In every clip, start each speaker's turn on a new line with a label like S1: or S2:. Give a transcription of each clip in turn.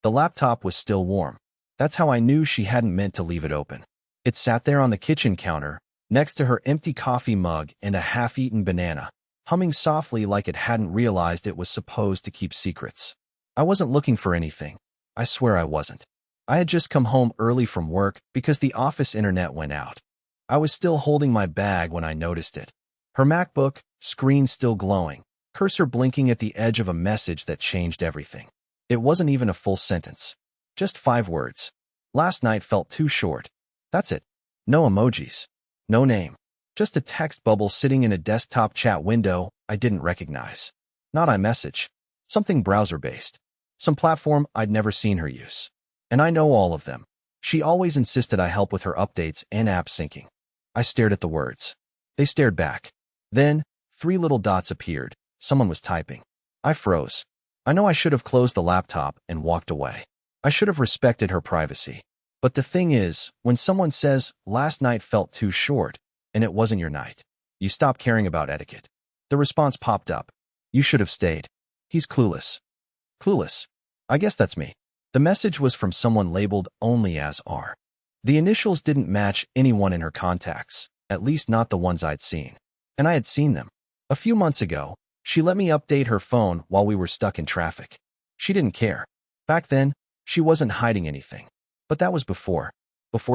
S1: The laptop was still warm. That's how I knew she hadn't meant to leave it open. It sat there on the kitchen counter, next to her empty coffee mug and a half-eaten banana, humming softly like it hadn't realized it was supposed to keep secrets. I wasn't looking for anything. I swear I wasn't. I had just come home early from work because the office internet went out. I was still holding my bag when I noticed it. Her MacBook, screen still glowing, cursor blinking at the edge of a message that changed everything. It wasn't even a full sentence. Just 5 words. Last night felt too short. That's it. No emojis. No name. Just a text bubble sitting in a desktop chat window I didn't recognize. Not iMessage. Something browser-based. Some platform I'd never seen her use. And I know all of them. She always insisted I help with her updates and app syncing. I stared at the words. They stared back. Then, 3 little dots appeared. Someone was typing. I froze. I know I should have closed the laptop and walked away. I should have respected her privacy. But the thing is, when someone says, last night felt too short, and it wasn't your night, you stop caring about etiquette. The response popped up. You should have stayed. He's clueless. Clueless. I guess that's me. The message was from someone labeled only as R. The initials didn't match anyone in her contacts, at least not the ones I'd seen. And I had seen them. A few months ago, she let me update her phone while we were stuck in traffic. She didn't care. Back then, she wasn't hiding anything. But that was before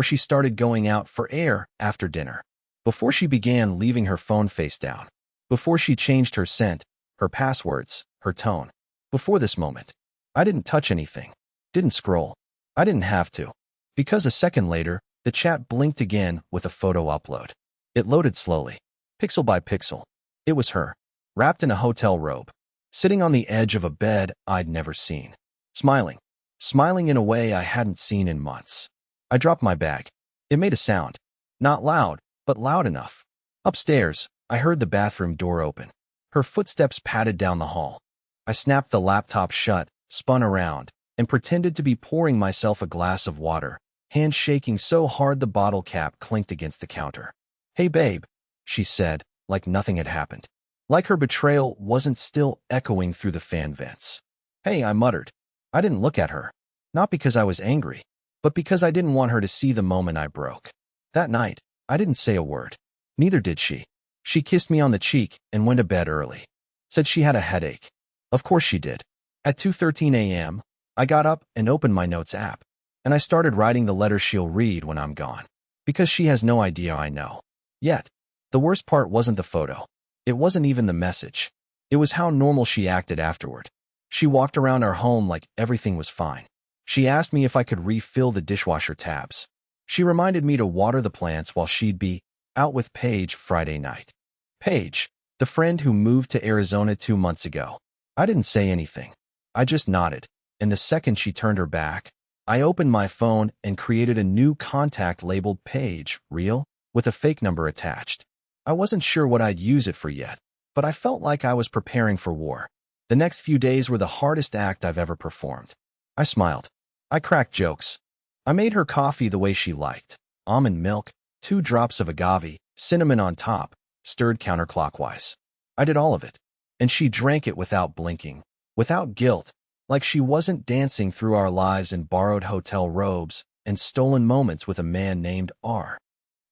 S1: she started going out for air after dinner. Before she began leaving her phone face down. Before she changed her scent, her passwords, her tone. Before this moment. I didn't touch anything. Didn't scroll. I didn't have to. Because a second later, the chat blinked again with a photo upload. It loaded slowly. Pixel by pixel. It was her. Wrapped in a hotel robe. Sitting on the edge of a bed I'd never seen. Smiling. Smiling in a way I hadn't seen in months. I dropped my bag. It made a sound. Not loud, but loud enough. Upstairs, I heard the bathroom door open. Her footsteps padded down the hall. I snapped the laptop shut, spun around, and pretended to be pouring myself a glass of water, hand shaking so hard the bottle cap clinked against the counter. Hey babe, she said, like nothing had happened. Like her betrayal wasn't still echoing through the fan vents. Hey, I muttered. I didn't look at her. Not because I was angry, but because I didn't want her to see the moment I broke. That night, I didn't say a word. Neither did she. She kissed me on the cheek and went to bed early. Said she had a headache. Of course she did. At 2:13 a.m., I got up and opened my notes app, and I started writing the letters she'll read when I'm gone. Because she has no idea I know. Yet, the worst part wasn't the photo. It wasn't even the message. It was how normal she acted afterward. She walked around our home like everything was fine. She asked me if I could refill the dishwasher tabs. She reminded me to water the plants while she'd be out with Paige Friday night. Paige, the friend who moved to Arizona 2 months ago. I didn't say anything. I just nodded, and the second she turned her back, I opened my phone and created a new contact labeled Paige, real, with a fake number attached. I wasn't sure what I'd use it for yet, but I felt like I was preparing for war. The next few days were the hardest act I've ever performed. I smiled. I cracked jokes. I made her coffee the way she liked. Almond milk, 2 drops of agave, cinnamon on top, stirred counterclockwise. I did all of it. And she drank it without blinking, without guilt, like she wasn't dancing through our lives in borrowed hotel robes and stolen moments with a man named R.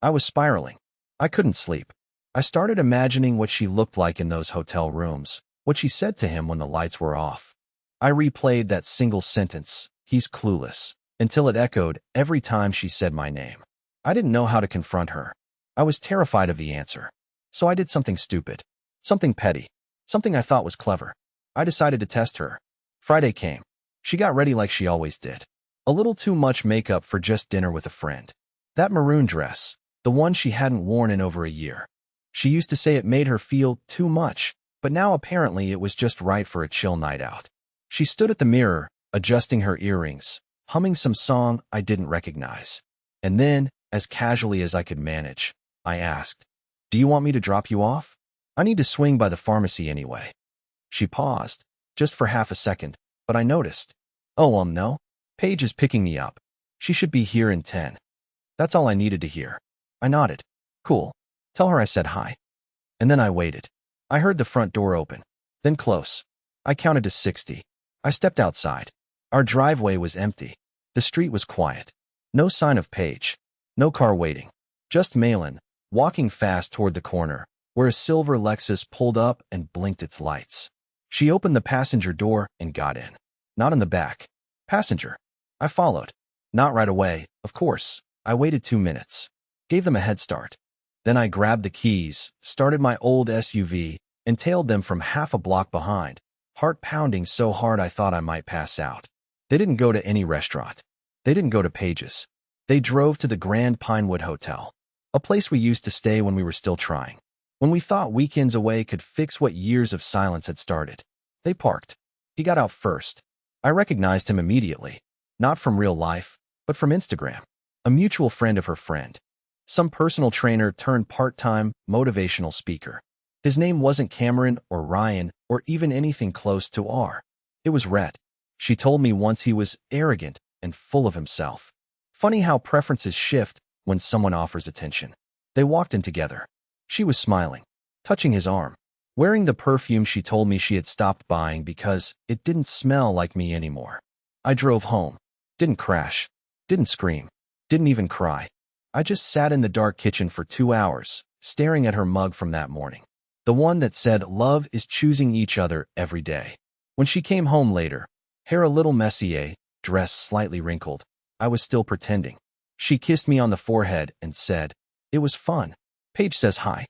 S1: I was spiraling. I couldn't sleep. I started imagining what she looked like in those hotel rooms, what she said to him when the lights were off. I replayed that single sentence, he's clueless, until it echoed every time she said my name. I didn't know how to confront her. I was terrified of the answer. So I did something stupid, something petty, something I thought was clever. I decided to test her. Friday came. She got ready like she always did. A little too much makeup for just dinner with a friend. That maroon dress, the one she hadn't worn in over a year. She used to say it made her feel too much, but now apparently it was just right for a chill night out. She stood at the mirror, adjusting her earrings, humming some song I didn't recognize. And then, as casually as I could manage, I asked, "Do you want me to drop you off? I need to swing by the pharmacy anyway." She paused, just for half a second, but I noticed. "Oh, no. Paige is picking me up. She should be here in 10. That's all I needed to hear. I nodded. "Cool. Tell her I said hi." And then I waited. I heard the front door open, then close. I counted to 60. I stepped outside. Our driveway was empty. The street was quiet. No sign of Paige. No car waiting. Just Malin, walking fast toward the corner, where a silver Lexus pulled up and blinked its lights. She opened the passenger door and got in. Not in the back. Passenger. I followed. Not right away, of course. I waited 2 minutes. Gave them a head start. Then I grabbed the keys, started my old SUV, and tailed them from half a block behind, heart pounding so hard I thought I might pass out. They didn't go to any restaurant. They didn't go to Paige's. They drove to the Grand Pinewood Hotel, a place we used to stay when we were still trying. When we thought weekends away could fix what years of silence had started. They parked. He got out first. I recognized him immediately, not from real life, but from Instagram. A mutual friend of her friend. Some personal trainer turned part-time motivational speaker. His name wasn't Cameron or Ryan or even anything close to R. It was Rhett. She told me once he was arrogant and full of himself. Funny how preferences shift when someone offers attention. They walked in together. She was smiling, touching his arm, wearing the perfume she told me she had stopped buying because it didn't smell like me anymore. I drove home. Didn't crash. Didn't scream. Didn't even cry. I just sat in the dark kitchen for 2 hours, staring at her mug from that morning. The one that said, "Love is choosing each other every day." When she came home later, hair a little messy, dress slightly wrinkled, I was still pretending. She kissed me on the forehead and said, "It was fun. Paige says hi."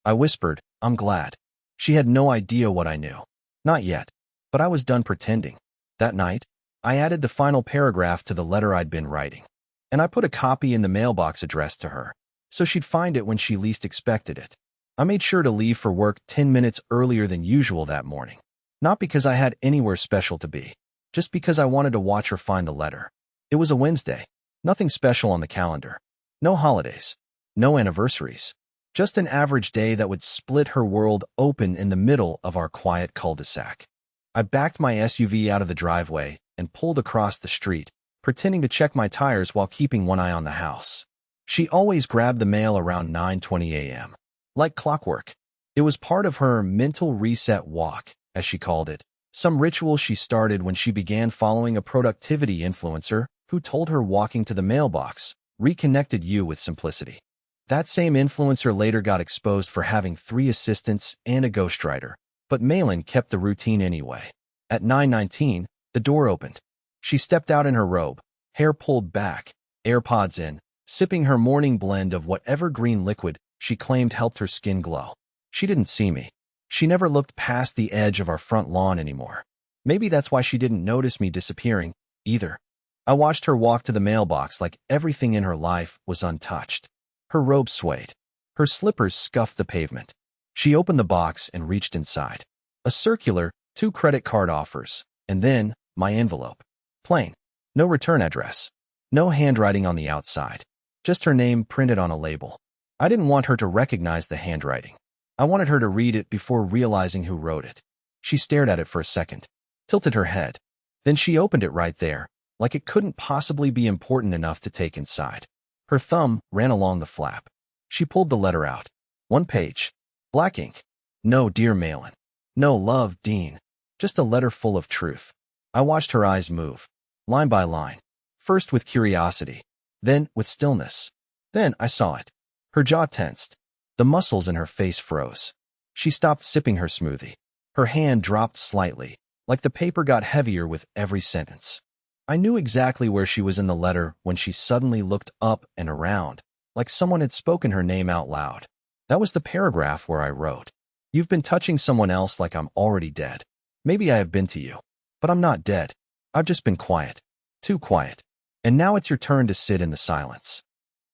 S1: I whispered, "I'm glad." She had no idea what I knew. Not yet, but I was done pretending. That night, I added the final paragraph to the letter I'd been writing, and I put a copy in the mailbox addressed to her, so she'd find it when she least expected it. I made sure to leave for work 10 minutes earlier than usual that morning. Not because I had anywhere special to be, just because I wanted to watch her find the letter. It was a Wednesday. Nothing special on the calendar. No holidays. No anniversaries. Just an average day that would split her world open in the middle of our quiet cul-de-sac. I backed my SUV out of the driveway and pulled across the street, pretending to check my tires while keeping one eye on the house. She always grabbed the mail around 9:20 a.m. Like clockwork. It was part of her mental reset walk, as she called it, some ritual she started when she began following a productivity influencer who told her walking to the mailbox reconnected you with simplicity. That same influencer later got exposed for having 3 assistants and a ghostwriter, but Malin kept the routine anyway. At 9:19, the door opened. She stepped out in her robe, hair pulled back, AirPods in, sipping her morning blend of whatever green liquid she claimed helped her skin glow. She didn't see me. She never looked past the edge of our front lawn anymore. Maybe that's why she didn't notice me disappearing, either. I watched her walk to the mailbox like everything in her life was untouched. Her robe swayed. Her slippers scuffed the pavement. She opened the box and reached inside. A circular, 2 credit card offers, and then my envelope. Plain. No return address. No handwriting on the outside. Just her name printed on a label. I didn't want her to recognize the handwriting. I wanted her to read it before realizing who wrote it. She stared at it for a second, tilted her head. Then she opened it right there, like it couldn't possibly be important enough to take inside. Her thumb ran along the flap. She pulled the letter out. 1 page. Black ink. No Dear Malin. No Love, Dean. Just a letter full of truth. I watched her eyes move, line by line. First with curiosity, then with stillness. Then I saw it. Her jaw tensed. The muscles in her face froze. She stopped sipping her smoothie. Her hand dropped slightly, like the paper got heavier with every sentence. I knew exactly where she was in the letter when she suddenly looked up and around, like someone had spoken her name out loud. That was the paragraph where I wrote, "You've been touching someone else like I'm already dead. Maybe I have been to you, but I'm not dead. I've just been quiet. Too quiet. And now it's your turn to sit in the silence."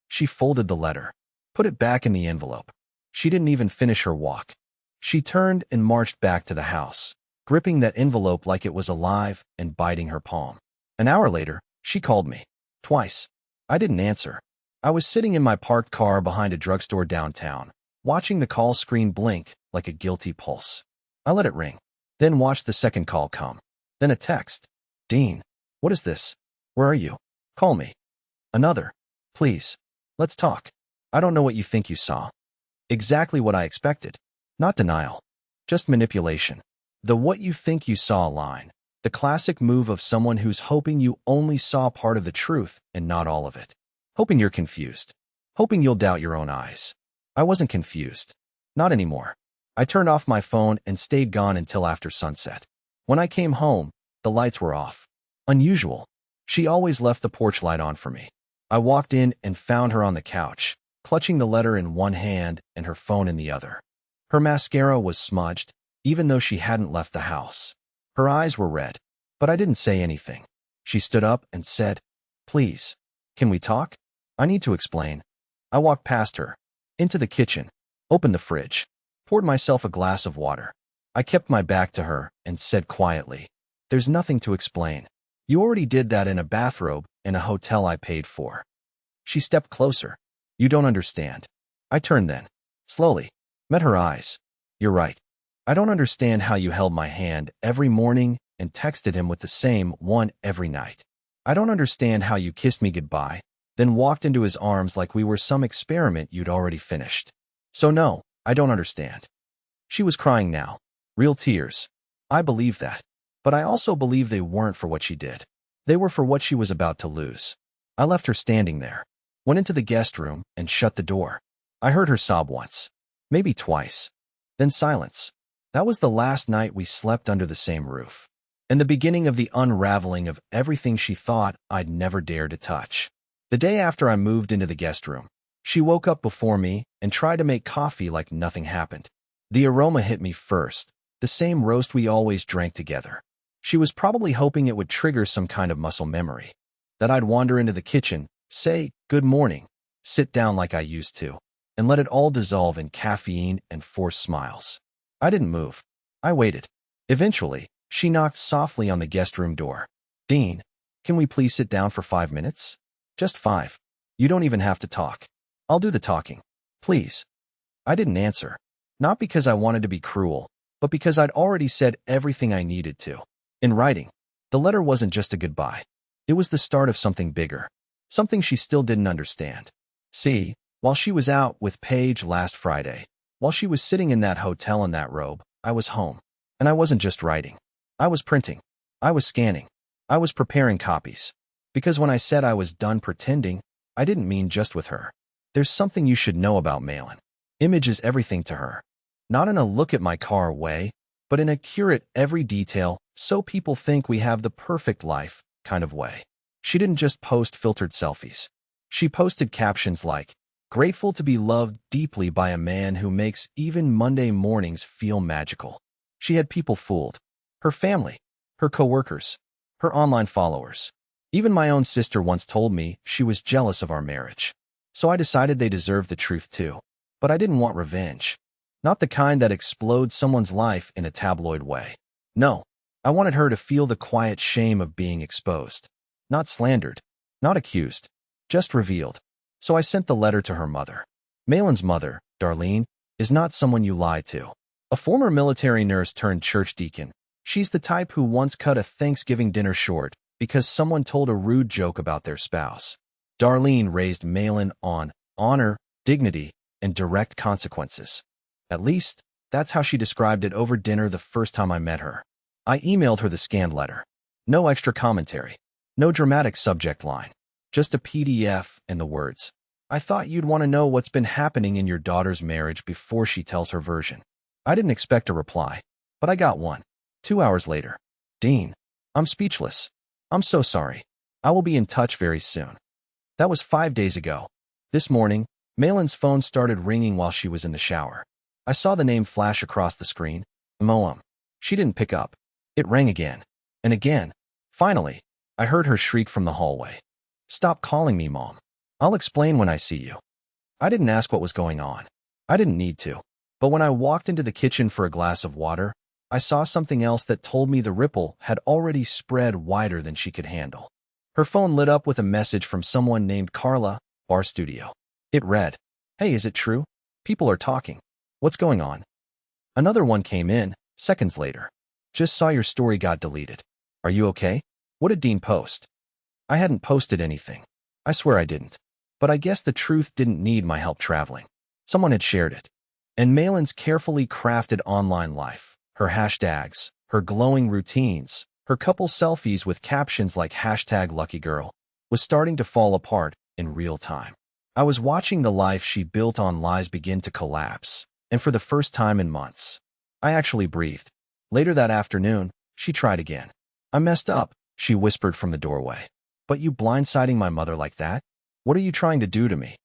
S1: She folded the letter, put it back in the envelope. She didn't even finish her walk. She turned and marched back to the house, gripping that envelope like it was alive and biting her palm. An hour later, she called me. Twice. I didn't answer. I was sitting in my parked car behind a drugstore downtown, watching the call screen blink like a guilty pulse. I let it ring, then watched the second call come. Then a text. "Dean, what is this? Where are you? Call me." Another. "Please. Let's talk. I don't know what you think you saw." Exactly what I expected. Not denial. Just manipulation. The "what you think you saw" line The classic move of someone who's hoping you only saw part of the truth and not all of it. Hoping you're confused. Hoping you'll doubt your own eyes. I wasn't confused. Not anymore. I turned off my phone and stayed gone until after sunset. When I came home, the lights were off. Unusual. She always left the porch light on for me. I walked in and found her on the couch, clutching the letter in one hand and her phone in the other. Her mascara was smudged, even though she hadn't left the house. Her eyes were red, but I didn't say anything. She stood up and said, "Please, can we talk? I need to explain." I walked past her, into the kitchen, opened the fridge, poured myself a glass of water. I kept my back to her and said quietly, "There's nothing to explain. You already did that in a bathrobe in a hotel I paid for." She stepped closer. "You don't understand." I turned then, slowly, met her eyes. "You're right. I don't understand how you held my hand every morning and texted him with the same one every night. I don't understand how you kissed me goodbye, then walked into his arms like we were some experiment you'd already finished. So no, I don't understand." She was crying now. Real tears. I believe that. But I also believe they weren't for what she did. They were for what she was about to lose. I left her standing there, went into the guest room, and shut the door. I heard her sob once, maybe twice. Then silence. That was the last night we slept under the same roof, and the beginning of the unraveling of everything she thought I'd never dare to touch. The day after I moved into the guest room, she woke up before me and tried to make coffee like nothing happened. The aroma hit me first, the same roast we always drank together. She was probably hoping it would trigger some kind of muscle memory, that I'd wander into the kitchen, say, "Good morning," sit down like I used to, and let it all dissolve in caffeine and forced smiles. I didn't move. I waited. Eventually, she knocked softly on the guest room door. "Dean, can we please sit down for 5 minutes? Just 5. You don't even have to talk. I'll do the talking. Please." I didn't answer. Not because I wanted to be cruel, but because I'd already said everything I needed to. In writing, the letter wasn't just a goodbye. It was the start of something bigger, something she still didn't understand. See, while she was out with Paige last Friday, while she was sitting in that hotel in that robe, I was home. And I wasn't just writing. I was printing. I was scanning. I was preparing copies. Because when I said I was done pretending, I didn't mean just with her. There's something you should know about Malin. Image is everything to her. Not in a look at my car way, but in a curate every detail so people think we have the perfect life kind of way. She didn't just post filtered selfies. She posted captions like, "Grateful to be loved deeply by a man who makes even Monday mornings feel magical." She had people fooled. Her family, her coworkers, her online followers. Even my own sister once told me she was jealous of our marriage. So I decided they deserved the truth too. But I didn't want revenge. Not the kind that explodes someone's life in a tabloid way. No, I wanted her to feel the quiet shame of being exposed. Not slandered, not accused, just revealed. So I sent the letter to her mother. Malin's mother, Darlene, is not someone you lie to. A former military nurse turned church deacon. She's the type who once cut a Thanksgiving dinner short because someone told a rude joke about their spouse. Darlene raised Malin on honor, dignity, and direct consequences. At least, that's how she described it over dinner the first time I met her. I emailed her the scanned letter. No extra commentary. No dramatic subject line. Just a PDF and the words, "I thought you'd want to know what's been happening in your daughter's marriage before she tells her version." I didn't expect a reply, but I got one. 2 hours later. "Dean, I'm speechless. I'm so sorry. I will be in touch very soon." That was 5 days ago. This morning, Malin's phone started ringing while she was in the shower. I saw the name flash across the screen. Moam. She didn't pick up. It rang again. And again. Finally, I heard her shriek from the hallway. "Stop calling me, Mom. I'll explain when I see you." I didn't ask what was going on. I didn't need to. But when I walked into the kitchen for a glass of water, I saw something else that told me the ripple had already spread wider than she could handle. Her phone lit up with a message from someone named Carla, Bar Studio. It read, "Hey, is it true? People are talking. What's going on?" Another one came in, seconds later. "Just saw your story got deleted. Are you okay? What did Dean post?" I hadn't posted anything. I swear I didn't. But I guess the truth didn't need my help traveling. Someone had shared it. And Malin's carefully crafted online life, her hashtags, her glowing routines, Her couple selfies with captions like #LuckyGirl was starting to fall apart in real time. I was watching the life she built on lies begin to collapse, and for the first time in months, I actually breathed. Later that afternoon, she tried again. "I messed up," she whispered from the doorway. "But you blindsiding my mother like that? What are you trying to do to me?"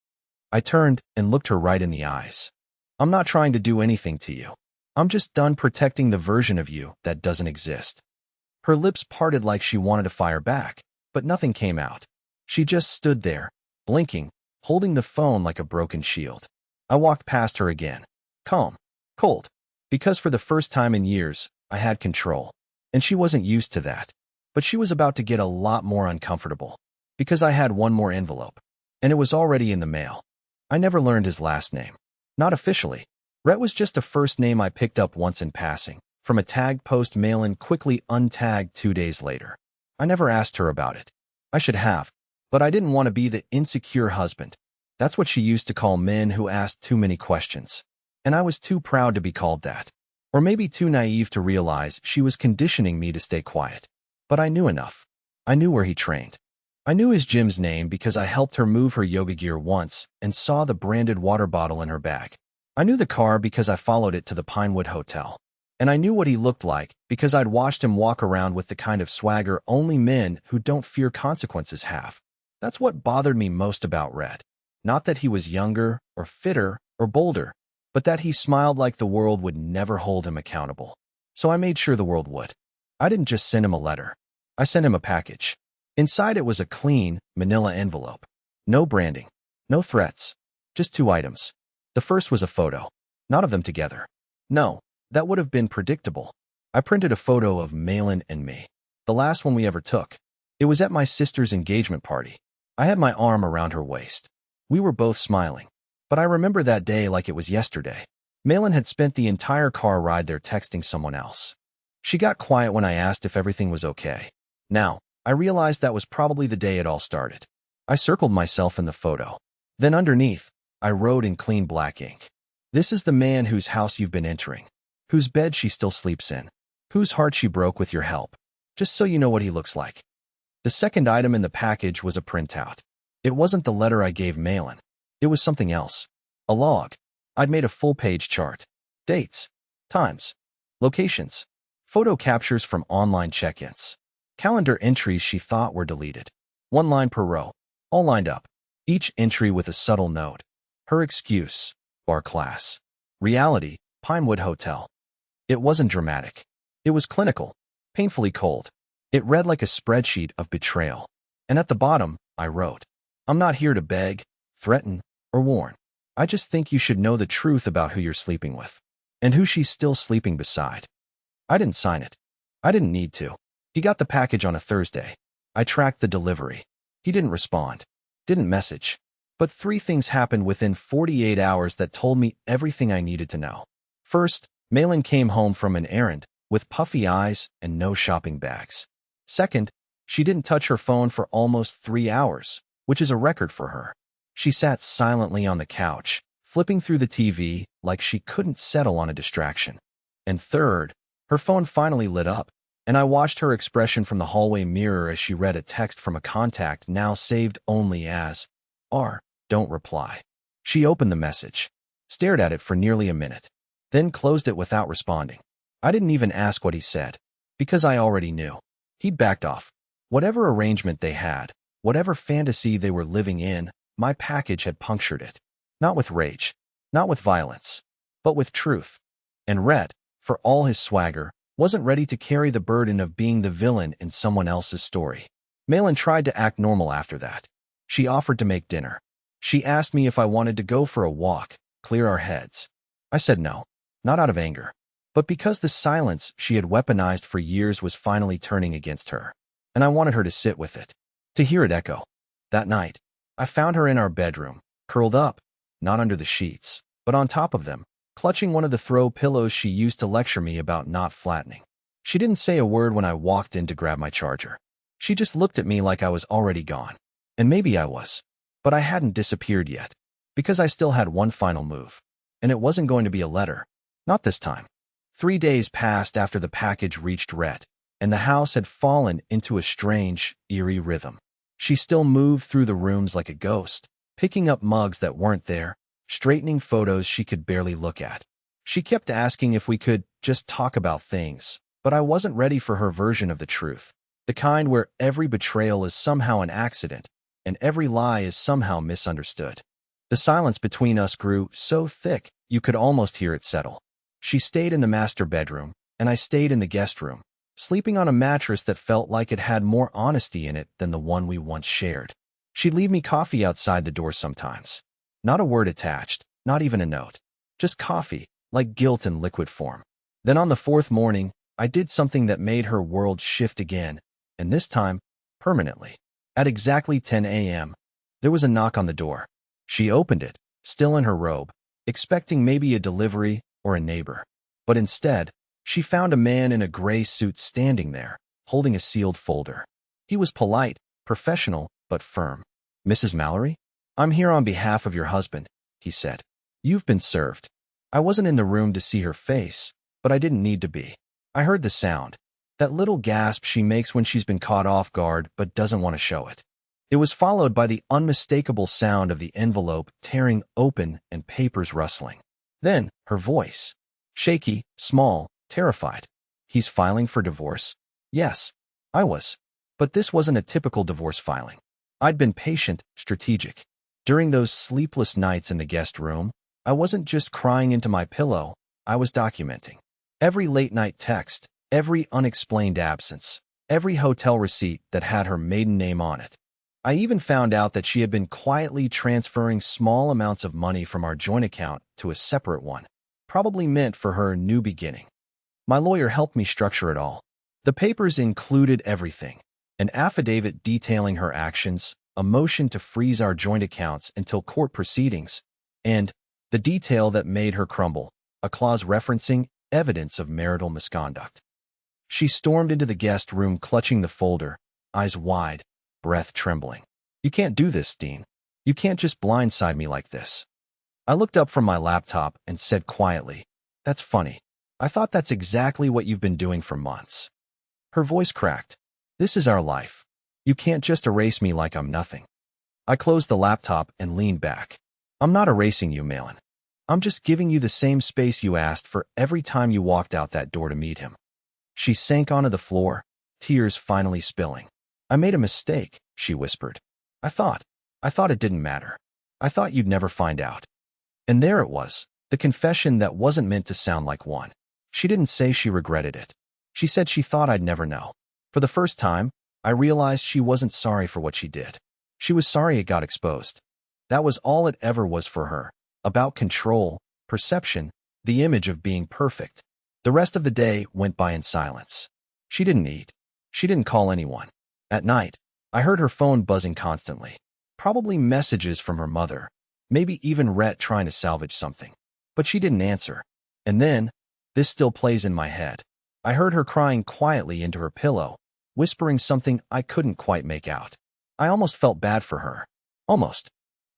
S1: I turned and looked her right in the eyes. "I'm not trying to do anything to you. I'm just done protecting the version of you that doesn't exist." Her lips parted like she wanted to fire back, but nothing came out. She just stood there, blinking, holding the phone like a broken shield. I walked past her again, calm, cold, because for the first time in years, I had control, and she wasn't used to that. But she was about to get a lot more uncomfortable, because I had one more envelope, and it was already in the mail. I never learned his last name. Not officially. Rhett was just a first name I picked up once in passing, from a tagged post mail-in quickly untagged 2 days later. I never asked her about it. I should have, but I didn't want to be the insecure husband. That's what she used to call men who asked too many questions. And I was too proud to be called that. Or maybe too naive to realize she was conditioning me to stay quiet. But I knew enough. I knew where he trained. I knew his gym's name because I helped her move her yoga gear once and saw the branded water bottle in her bag. I knew the car because I followed it to the Pinewood Hotel. And I knew what he looked like because I'd watched him walk around with the kind of swagger only men who don't fear consequences have. That's what bothered me most about Red. Not that he was younger or fitter or bolder, but that he smiled like the world would never hold him accountable. So I made sure the world would. I didn't just send him a letter. I sent him a package. Inside it was a clean, manila envelope. No branding. No threats. Just 2 items. The first was a photo. Not of them together. No. That would have been predictable. I printed a photo of Malin and me. The last one we ever took. It was at my sister's engagement party. I had my arm around her waist. We were both smiling. But I remember that day like it was yesterday. Malin had spent the entire car ride there texting someone else. She got quiet when I asked if everything was okay. Now, I realized that was probably the day it all started. I circled myself in the photo. Then underneath, I wrote in clean black ink. "This is the man whose house you've been entering. Whose bed she still sleeps in, whose heart she broke with your help, just so you know what he looks like." The second item in the package was a printout. It wasn't the letter I gave Malin. It was something else. A log. I'd made a full-page chart. Dates, times, locations, photo captures from online check-ins, calendar entries she thought were deleted. 1 line per row, all lined up. Each entry with a subtle note. Her excuse, bar class. Reality, Pinewood Hotel. It wasn't dramatic. It was clinical, painfully cold. It read like a spreadsheet of betrayal. And at the bottom, I wrote, "I'm not here to beg, threaten, or warn. I just think you should know the truth about who you're sleeping with, and who she's still sleeping beside." I didn't sign it. I didn't need to. He got the package on a Thursday. I tracked the delivery. He didn't respond. Didn't message. But 3 things happened within 48 hours that told me everything I needed to know. First, Malin came home from an errand, with puffy eyes and no shopping bags. Second, she didn't touch her phone for almost 3 hours, which is a record for her. She sat silently on the couch, flipping through the TV like she couldn't settle on a distraction. And third, her phone finally lit up, and I watched her expression from the hallway mirror as she read a text from a contact now saved only as R. Don't reply. She opened the message, stared at it for nearly a minute, then closed it without responding. I didn't even ask what he said, because I already knew. He'd backed off. Whatever arrangement they had, whatever fantasy they were living in, my package had punctured it. Not with rage, not with violence, but with truth. And Rhett, for all his swagger, wasn't ready to carry the burden of being the villain in someone else's story. Malin tried to act normal after that. She offered to make dinner. She asked me if I wanted to go for a walk, clear our heads. I said no, not out of anger, but because the silence she had weaponized for years was finally turning against her, and I wanted her to sit with it, to hear it echo. That night, I found her in our bedroom, curled up, not under the sheets, but on top of them, clutching one of the throw pillows she used to lecture me about not flattening. She didn't say a word when I walked in to grab my charger. She just looked at me like I was already gone. And maybe I was. But I hadn't disappeared yet, because I still had one final move. And it wasn't going to be a letter. Not this time. 3 days passed after the package reached Rhett, and the house had fallen into a strange, eerie rhythm. She still moved through the rooms like a ghost, picking up mugs that weren't there, straightening photos she could barely look at. She kept asking if we could just talk about things, but I wasn't ready for her version of the truth, the kind where every betrayal is somehow an accident, and every lie is somehow misunderstood. The silence between us grew so thick you could almost hear it settle. She stayed in the master bedroom, and I stayed in the guest room, sleeping on a mattress that felt like it had more honesty in it than the one we once shared. She'd leave me coffee outside the door sometimes. Not a word attached, not even a note. Just coffee, like guilt in liquid form. Then on the fourth morning, I did something that made her world shift again, and this time, permanently. At exactly 10 a.m., there was a knock on the door. She opened it, still in her robe, expecting maybe a delivery or a neighbor. But instead, she found a man in a gray suit standing there, holding a sealed folder. He was polite, professional, but firm. "Mrs. Mallory? I'm here on behalf of your husband," he said. "You've been served." I wasn't in the room to see her face, but I didn't need to be. I heard the sound, that little gasp she makes when she's been caught off guard but doesn't want to show it. It was followed by the unmistakable sound of the envelope tearing open and papers rustling. Then, her voice. Shaky, small, terrified. "He's filing for divorce?" Yes, I was. But this wasn't a typical divorce filing. I'd been patient, strategic. During those sleepless nights in the guest room, I wasn't just crying into my pillow, I was documenting. Every late-night text, every unexplained absence, every hotel receipt that had her maiden name on it. I even found out that she had been quietly transferring small amounts of money from our joint account to a separate one, probably meant for her new beginning. My lawyer helped me structure it all. The papers included everything: an affidavit detailing her actions, a motion to freeze our joint accounts until court proceedings, and the detail that made her crumble, a clause referencing evidence of marital misconduct. She stormed into the guest room clutching the folder, eyes wide, breath trembling. "You can't do this, Dean. You can't just blindside me like this." I looked up from my laptop and said quietly, "That's funny. I thought that's exactly what you've been doing for months." Her voice cracked. "This is our life. You can't just erase me like I'm nothing." I closed the laptop and leaned back. "I'm not erasing you, Malin. I'm just giving you the same space you asked for every time you walked out that door to meet him." She sank onto the floor, tears finally spilling. "I made a mistake," she whispered. I thought it didn't matter. I thought you'd never find out." And there it was, the confession that wasn't meant to sound like one. She didn't say she regretted it. She said she thought I'd never know. For the first time, I realized she wasn't sorry for what she did. She was sorry it got exposed. That was all it ever was for her, about control, perception, the image of being perfect. The rest of the day went by in silence. She didn't eat. She didn't call anyone. At night, I heard her phone buzzing constantly. Probably messages from her mother, maybe even Rhett trying to salvage something. But she didn't answer. And then, this still plays in my head, I heard her crying quietly into her pillow, whispering something I couldn't quite make out. I almost felt bad for her. Almost.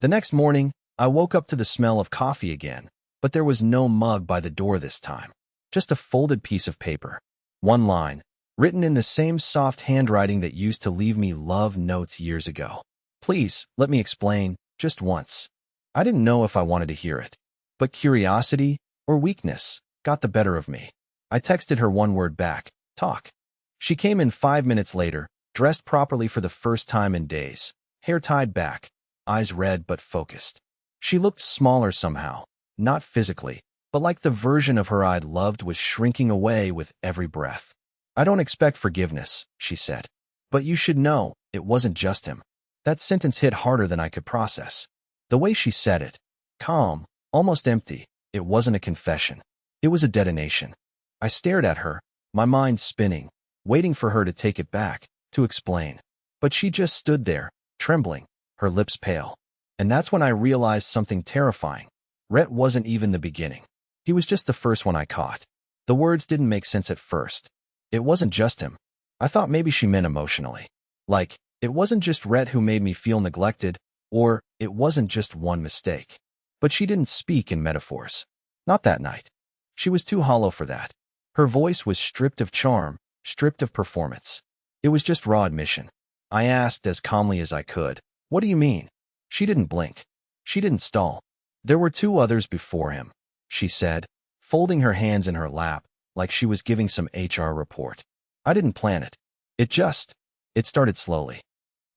S1: The next morning, I woke up to the smell of coffee again, but there was no mug by the door this time. Just a folded piece of paper. One line, written in the same soft handwriting that used to leave me love notes years ago. "Please, let me explain, just once." I didn't know if I wanted to hear it, but curiosity, or weakness, got the better of me. I texted her one word back: "Talk." She came in 5 minutes later, dressed properly for the first time in days, hair tied back, eyes red but focused. She looked smaller somehow, not physically, but like the version of her I'd loved was shrinking away with every breath. "I don't expect forgiveness," she said. "But you should know, it wasn't just him." That sentence hit harder than I could process. The way she said it, calm, almost empty, it wasn't a confession. It was a detonation. I stared at her, my mind spinning, waiting for her to take it back, to explain. But she just stood there, trembling, her lips pale. And that's when I realized something terrifying. Rhett wasn't even the beginning. He was just the first one I caught. The words didn't make sense at first. It wasn't just him. I thought maybe she meant emotionally. Like, it wasn't just Rhett who made me feel neglected, or it wasn't just one mistake. But she didn't speak in metaphors. Not that night. She was too hollow for that. Her voice was stripped of charm, stripped of performance. It was just raw admission. I asked as calmly as I could, "What do you mean?" She didn't blink. She didn't stall. "There were two others before him," she said, folding her hands in her lap like she was giving some HR report. "I didn't plan it. It started slowly."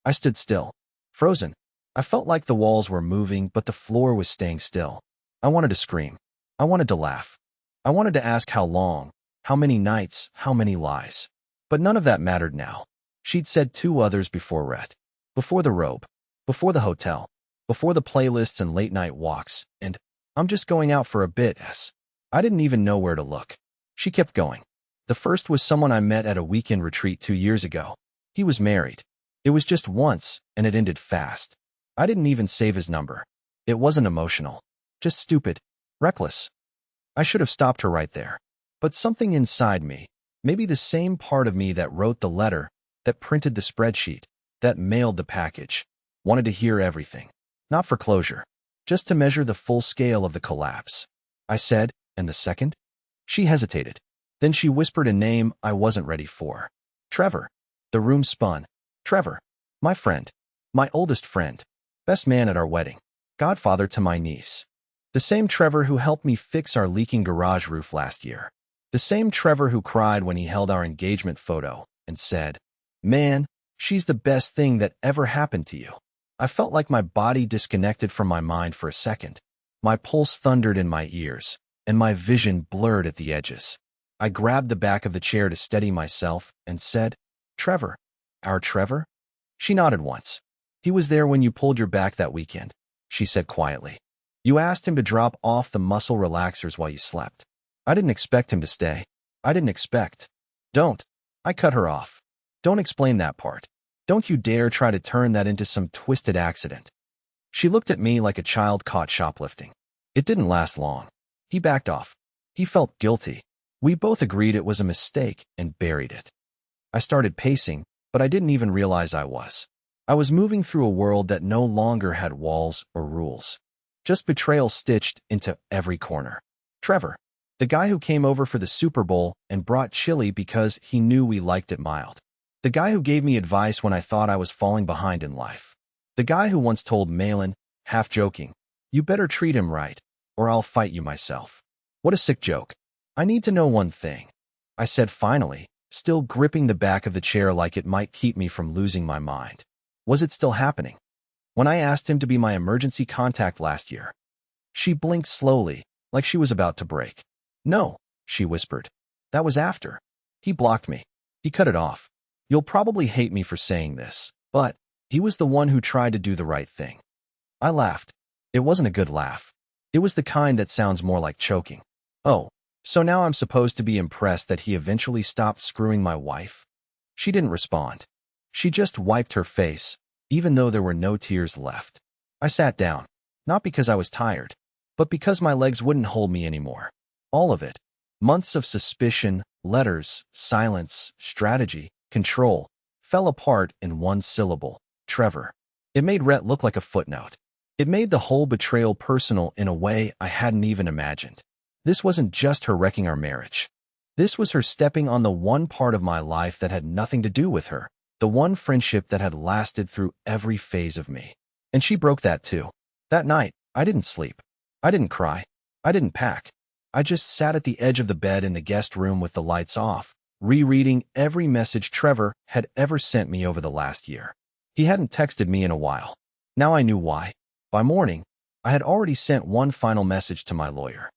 S1: I stood still, frozen. I felt like the walls were moving, but the floor was staying still. I wanted to scream. I wanted to laugh. I wanted to ask how long, how many nights, how many lies. But none of that mattered now. She'd said two others before Rhett. Before the robe. Before the hotel. Before the playlists and late-night walks. And I'm just going out for a bit, I didn't even know where to look. She kept going. The first was someone I met at a weekend retreat 2 years ago. He was married. It was just once, and it ended fast. I didn't even save his number. It wasn't emotional. Just stupid. Reckless. I should have stopped her right there. But something inside me, maybe the same part of me that wrote the letter, that printed the spreadsheet, that mailed the package, wanted to hear everything. Not for closure. Just to measure the full scale of the collapse. I said, "And the second?" She hesitated. Then she whispered a name I wasn't ready for. "Trevor." The room spun. Trevor. My friend. My oldest friend. Best man at our wedding. Godfather to my niece. The same Trevor who helped me fix our leaking garage roof last year. The same Trevor who cried when he held our engagement photo and said, "Man, she's the best thing that ever happened to you." I felt like my body disconnected from my mind for a second. My pulse thundered in my ears, and my vision blurred at the edges. I grabbed the back of the chair to steady myself and said, "Trevor. Our Trevor?" She nodded once. "He was there when you pulled your back that weekend," she said quietly. "You asked him to drop off the muscle relaxers while you slept. I didn't expect him to stay. I didn't expect." "Don't." I cut her off. "Don't explain that part. Don't you dare try to turn that into some twisted accident." She looked at me like a child caught shoplifting. It didn't last long. He backed off. He felt guilty. We both agreed it was a mistake and buried it. I started pacing, but I didn't even realize I was. I was moving through a world that no longer had walls or rules. Just betrayal stitched into every corner. Trevor. The guy who came over for the Super Bowl and brought chili because he knew we liked it mild. The guy who gave me advice when I thought I was falling behind in life. The guy who once told Malin, half joking, "You better treat him right, or I'll fight you myself." What a sick joke. "I need to know one thing," I said finally, still gripping the back of the chair like it might keep me from losing my mind. Was it still happening? When I asked him to be my emergency contact last year. She blinked slowly, like she was about to break. "No," she whispered. "That was after. He blocked me. He cut it off. You'll probably hate me for saying this, but he was the one who tried to do the right thing." I laughed. It wasn't a good laugh. It was the kind that sounds more like choking. "Oh, so now I'm supposed to be impressed that he eventually stopped screwing my wife?" She didn't respond. She just wiped her face, even though there were no tears left. I sat down, not because I was tired, but because my legs wouldn't hold me anymore. All of it. Months of suspicion, letters, silence, strategy, control, fell apart in one syllable. Trevor. It made Rhett look like a footnote. It made the whole betrayal personal in a way I hadn't even imagined. This wasn't just her wrecking our marriage. This was her stepping on the one part of my life that had nothing to do with her, the one friendship that had lasted through every phase of me. And she broke that too. That night, I didn't sleep. I didn't cry. I didn't pack. I just sat at the edge of the bed in the guest room with the lights off, rereading every message Trevor had ever sent me over the last year. He hadn't texted me in a while. Now I knew why. By morning, I had already sent one final message to my lawyer.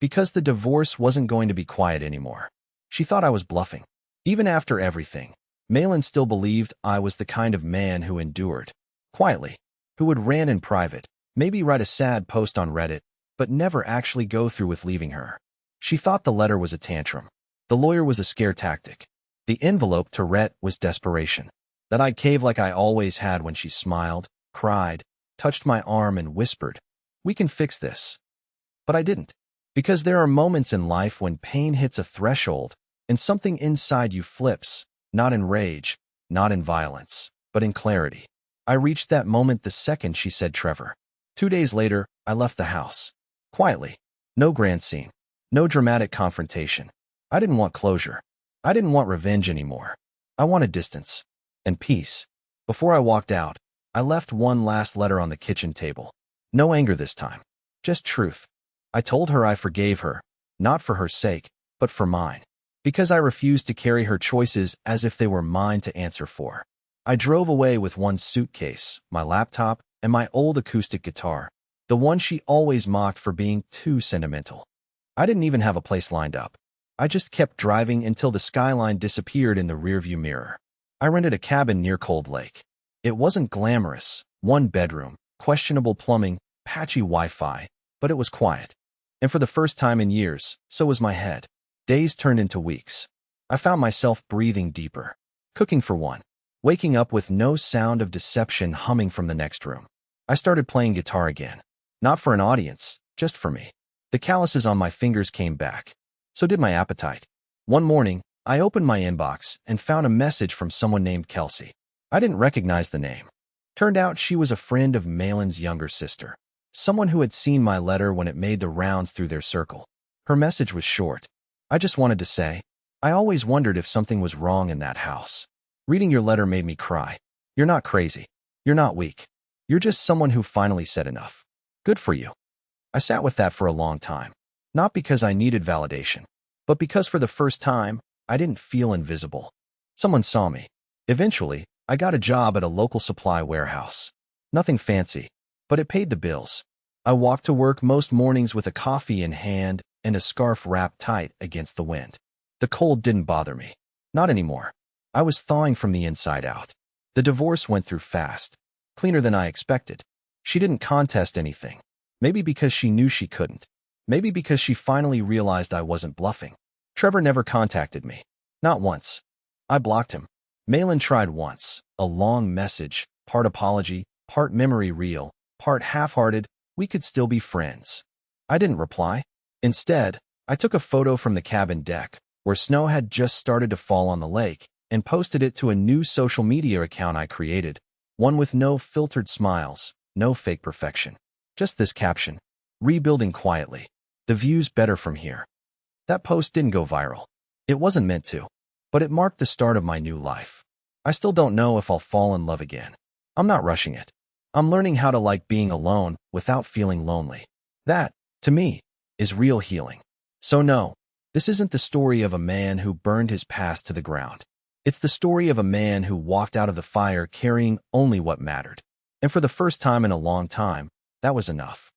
S1: Because the divorce wasn't going to be quiet anymore. She thought I was bluffing. Even after everything, Malin still believed I was the kind of man who endured. Quietly. Who would rant in private, maybe write a sad post on Reddit, but never actually go through with leaving her. She thought the letter was a tantrum. The lawyer was a scare tactic. The envelope to Rhett was desperation. That I'd cave like I always had when she smiled, cried, touched my arm and whispered, "We can fix this." But I didn't. Because there are moments in life when pain hits a threshold and something inside you flips, not in rage, not in violence, but in clarity. I reached that moment the second she said Trevor. 2 days later, I left the house. Quietly. No grand scene. No dramatic confrontation. I didn't want closure. I didn't want revenge anymore. I wanted distance and peace. Before I walked out, I left one last letter on the kitchen table. No anger this time, just truth. I told her I forgave her, not for her sake, but for mine, because I refused to carry her choices as if they were mine to answer for. I drove away with one suitcase, my laptop, and my old acoustic guitar, the one she always mocked for being too sentimental. I didn't even have a place lined up. I just kept driving until the skyline disappeared in the rearview mirror. I rented a cabin near Cold Lake. It wasn't glamorous, one bedroom, questionable plumbing, patchy Wi-Fi, but it was quiet. And for the first time in years, so was my head. Days turned into weeks. I found myself breathing deeper, cooking for one, waking up with no sound of deception humming from the next room. I started playing guitar again, not for an audience, just for me. The calluses on my fingers came back. So did my appetite. One morning, I opened my inbox and found a message from someone named Kelsey. I didn't recognize the name. Turned out she was a friend of Malin's younger sister, someone who had seen my letter when it made the rounds through their circle. Her message was short. I just wanted to say, I always wondered if something was wrong in that house. Reading your letter made me cry. You're not crazy. You're not weak. You're just someone who finally said enough. Good for you. I sat with that for a long time. Not because I needed validation, but because for the first time, I didn't feel invisible. Someone saw me. Eventually, I got a job at a local supply warehouse. Nothing fancy, but it paid the bills. I walked to work most mornings with a coffee in hand and a scarf wrapped tight against the wind. The cold didn't bother me. Not anymore. I was thawing from the inside out. The divorce went through fast, cleaner than I expected. She didn't contest anything. Maybe because she knew she couldn't. Maybe because she finally realized I wasn't bluffing. Trevor never contacted me. Not once. I blocked him. Malin tried once. A long message, part apology, part memory reel, part half-hearted, we could still be friends. I didn't reply. Instead, I took a photo from the cabin deck, where snow had just started to fall on the lake, and posted it to a new social media account I created, one with no filtered smiles, no fake perfection. Just this caption, rebuilding quietly. The view's better from here. That post didn't go viral. It wasn't meant to, but it marked the start of my new life. I still don't know if I'll fall in love again. I'm not rushing it. I'm learning how to like being alone without feeling lonely. That, to me, is real healing. So no, this isn't the story of a man who burned his past to the ground. It's the story of a man who walked out of the fire carrying only what mattered. And for the first time in a long time, that was enough.